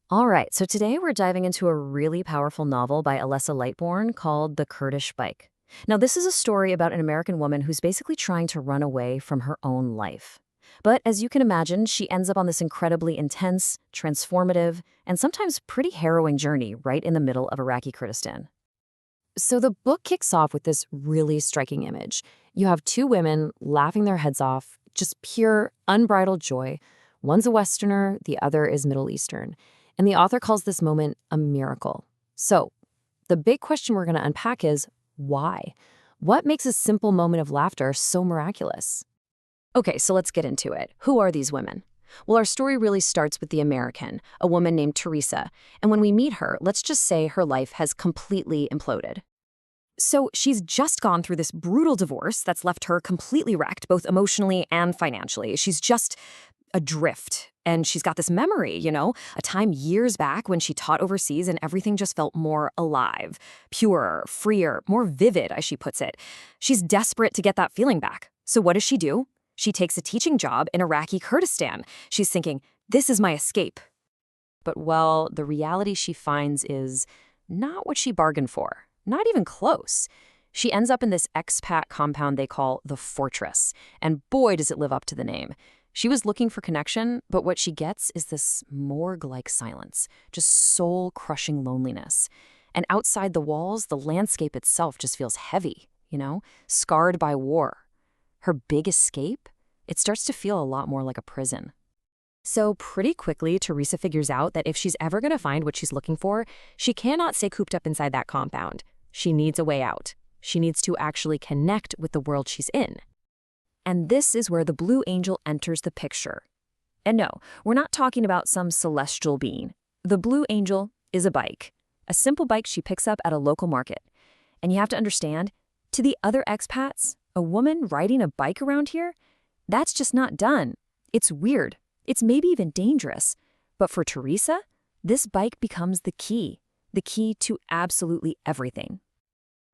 All right, so today we're diving into a really powerful novel by Alessa Lightbourne called The Kurdish Bike. Now, this is a story about an American woman who's basically trying to run away from her own life. But as you can imagine, she ends up on this incredibly intense, transformative, and sometimes pretty harrowing journey right in the middle of Iraqi Kurdistan. So the book kicks off with this really striking image. You have two women laughing their heads off, just pure, unbridled joy. One's a Westerner, the other is Middle Eastern. And the author calls this moment a miracle. So the big question we're going to unpack is why? What makes a simple moment of laughter so miraculous? Okay, so let's get into it. Who are these women? Well, our story really starts with the American, a woman named Theresa. And when we meet her, let's just say her life has completely imploded. So she's just gone through this brutal divorce that's left her completely wrecked, both emotionally and financially. She's just adrift. And she's got this memory, a time years back when she taught overseas and everything just felt more alive, purer, freer, more vivid, as she puts it. She's desperate to get that feeling back. So what does she do? She takes a teaching job in Iraqi Kurdistan. She's thinking, this is my escape. But, well, the reality she finds is not what she bargained for. Not even close. She ends up in this expat compound they call the Fortress. And boy, does it live up to the name. She was looking for connection, but what she gets is this morgue-like silence, just soul-crushing loneliness. And outside the walls, the landscape itself just feels heavy, scarred by war. Her big escape? It starts to feel a lot more like a prison. So pretty quickly, Theresa figures out that if she's ever going to find what she's looking for, she cannot stay cooped up inside that compound. She needs a way out. She needs to actually connect with the world she's in. And this is where the Blue Angel enters the picture. And no, we're not talking about some celestial being. The Blue Angel is a bike, a simple bike she picks up at a local market. And you have to understand, to the other expats, a woman riding a bike around here, that's just not done. It's weird. It's maybe even dangerous. But for Theresa, this bike becomes the key to absolutely everything.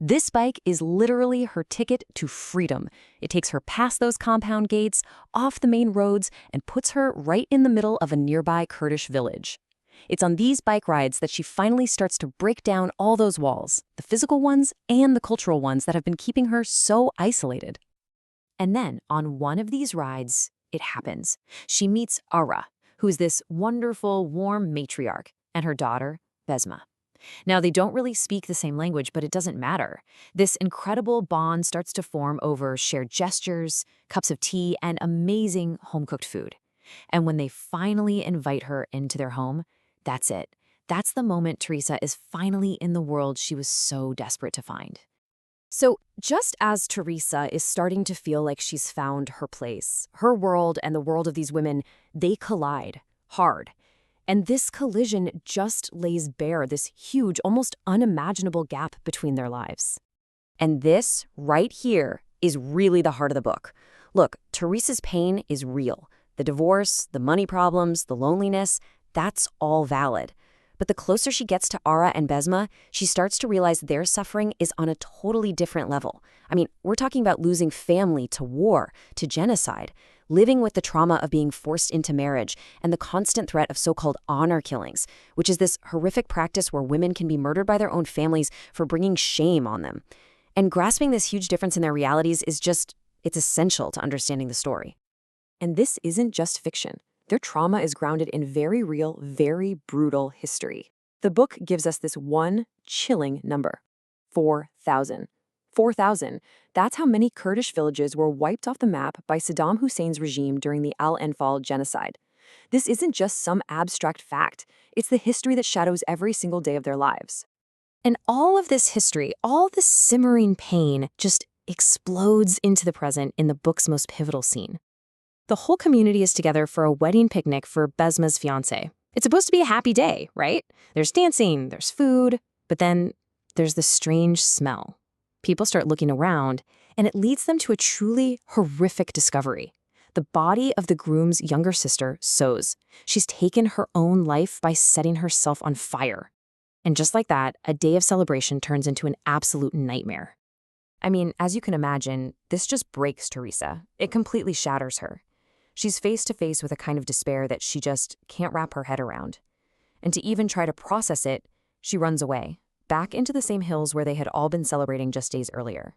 This bike is literally her ticket to freedom. It takes her past those compound gates, off the main roads, and puts her right in the middle of a nearby Kurdish village. It's on these bike rides that she finally starts to break down all those walls, the physical ones and the cultural ones that have been keeping her so isolated. And then, on one of these rides, it happens. She meets Ara, who is this wonderful, warm matriarch, and her daughter, Bezma. Now, they don't really speak the same language, but it doesn't matter. This incredible bond starts to form over shared gestures, cups of tea, and amazing home-cooked food. And when they finally invite her into their home, that's it. That's the moment Theresa is finally in the world she was so desperate to find. So just as Theresa is starting to feel like she's found her place, her world and the world of these women, they collide hard. And this collision just lays bare this huge, almost unimaginable gap between their lives. And this, right here, is really the heart of the book. Look, Theresa's pain is real. The divorce, the money problems, the loneliness, that's all valid. But the closer she gets to Ara and Bezma, she starts to realize their suffering is on a totally different level. I mean, we're talking about losing family to war, to genocide, living with the trauma of being forced into marriage, and the constant threat of so-called honor killings, which is this horrific practice where women can be murdered by their own families for bringing shame on them. And grasping this huge difference in their realities is it's essential to understanding the story. And this isn't just fiction. Their trauma is grounded in very real, very brutal history. The book gives us this one chilling number: 4,000. 4,000. That's how many Kurdish villages were wiped off the map by Saddam Hussein's regime during the Al-Anfal genocide. This isn't just some abstract fact. It's the history that shadows every single day of their lives. And all of this history, all this simmering pain, just explodes into the present in the book's most pivotal scene. The whole community is together for a wedding picnic for Bezma's fiancé. It's supposed to be a happy day, right? There's dancing, there's food, but then there's the strange smell. People start looking around, and it leads them to a truly horrific discovery. The body of the groom's younger sister, Soz. She's taken her own life by setting herself on fire. And just like that, a day of celebration turns into an absolute nightmare. I mean, as you can imagine, this just breaks Theresa. It completely shatters her. She's face to face with a kind of despair that she just can't wrap her head around. And to even try to process it, she runs away, back into the same hills where they had all been celebrating just days earlier.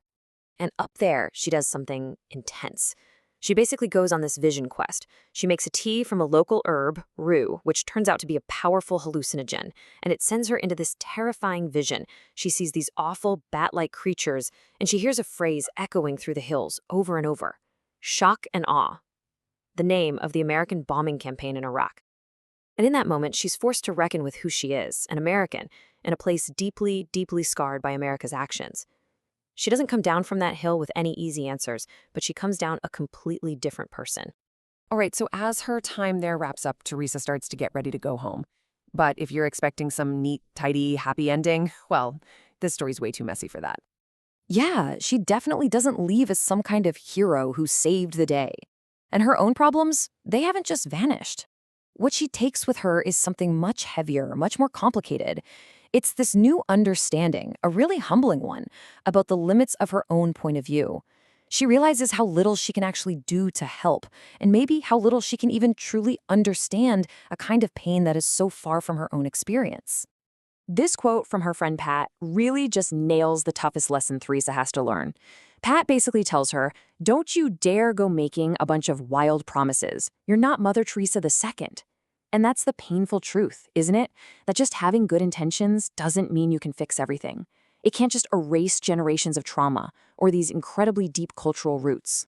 And up there, she does something intense. She basically goes on this vision quest. She makes a tea from a local herb, rue, which turns out to be a powerful hallucinogen, and it sends her into this terrifying vision. She sees these awful bat-like creatures, and she hears a phrase echoing through the hills over and over. Shock and awe. The name of the American bombing campaign in Iraq. And in that moment, she's forced to reckon with who she is, an American, in a place deeply, deeply scarred by America's actions. She doesn't come down from that hill with any easy answers, but she comes down a completely different person. All right, so as her time there wraps up, Theresa starts to get ready to go home. But if you're expecting some neat, tidy, happy ending, well, this story's way too messy for that. Yeah, she definitely doesn't leave as some kind of hero who saved the day. And her own problems, they haven't just vanished. What she takes with her is something much heavier, much more complicated. It's this new understanding, a really humbling one, about the limits of her own point of view. She realizes how little she can actually do to help, and maybe how little she can even truly understand a kind of pain that is so far from her own experience. This quote from her friend Pat really just nails the toughest lesson Theresa has to learn. Pat basically tells her, "Don't you dare go making a bunch of wild promises. You're not Mother Teresa II." And that's the painful truth, isn't it? That just having good intentions doesn't mean you can fix everything. It can't just erase generations of trauma or these incredibly deep cultural roots.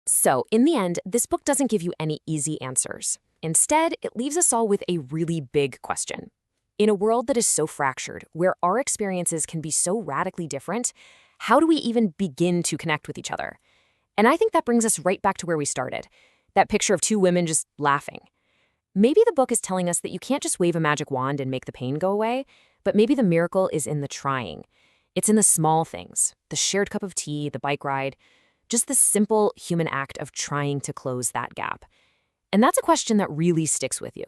So, in the end, this book doesn't give you any easy answers. Instead, it leaves us all with a really big question. In a world that is so fractured, where our experiences can be so radically different, how do we even begin to connect with each other? And I think that brings us right back to where we started, that picture of two women just laughing. Maybe the book is telling us that you can't just wave a magic wand and make the pain go away, but maybe the miracle is in the trying. It's in the small things, the shared cup of tea, the bike ride, just the simple human act of trying to close that gap. And that's a question that really sticks with you.